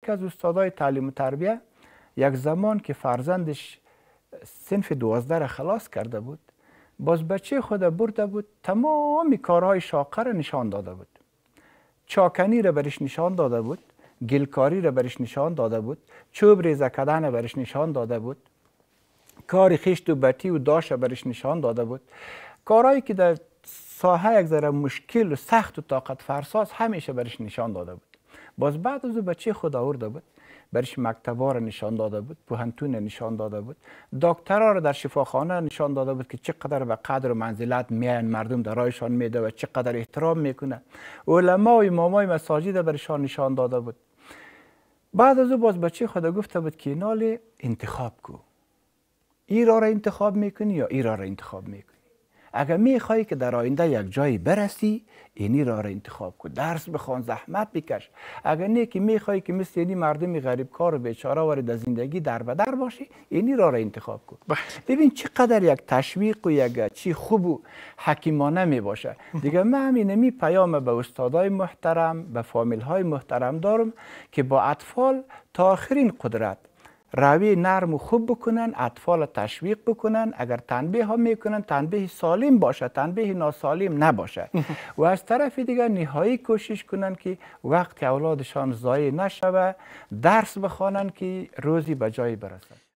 یکی از استادای تعلیم و تربیه یک زمان که فرزندش صنف 12 را خلاص کرده بود، باز بچه خود برده بود تمام کارهای شاقه را نشان داده بود. چاکنی را برش نشان داده بود، گلکاری را برش نشان داده بود، چوب ریزه کردن را برش نشان داده بود، کار خشت و بطی و داش را برش نشان داده بود. کارهایی که در ساحه یک ذره مشکل و سخت و طاقت فرساست همیشه برش نشان داده بود. باز بعد از او بچه خود آورده بود، برش مکتبا را نشان داده بود، پوهنتون نشان داده بود، دکترها را در شفاخانه نشان داده بود که چقدر به قدر و منزلت میان مردم در رایشان میده و چقدر احترام میکنه. علما و امامای مساجد برشان نشان داده بود. بعد از او باز بچه خود گفته بود که نال انتخاب کو، ای را انتخاب میکنی یا ای را انتخاب میکنی. اگر میخوای که در آینده یک جایی برسی، اینی را انتخاب کن، درس بخوان، زحمت بکش. اگر نه که میخوای که مثل اینی مردم غریب کار و بیچاره وارد زندگی در به در باشی، اینی را انتخاب کن. ببین چقدر یک تشویق و یک چی خوب و حکیمانه می باشه. دیگه من همین پیام به استادای محترم، به فامیل های محترم دارم که با اطفال تا آخرین قدرت روی نرم و خوب بکنن، اطفال تشویق بکنن. اگر تنبیه ها میکنن تنبیه سالم باشه، تنبیه ناسالم نباشه. و از طرف دیگر نهایی کوشش کنن که وقت اولادشان ضایع نشوه، درس بخوانن که روزی به جایی برسن.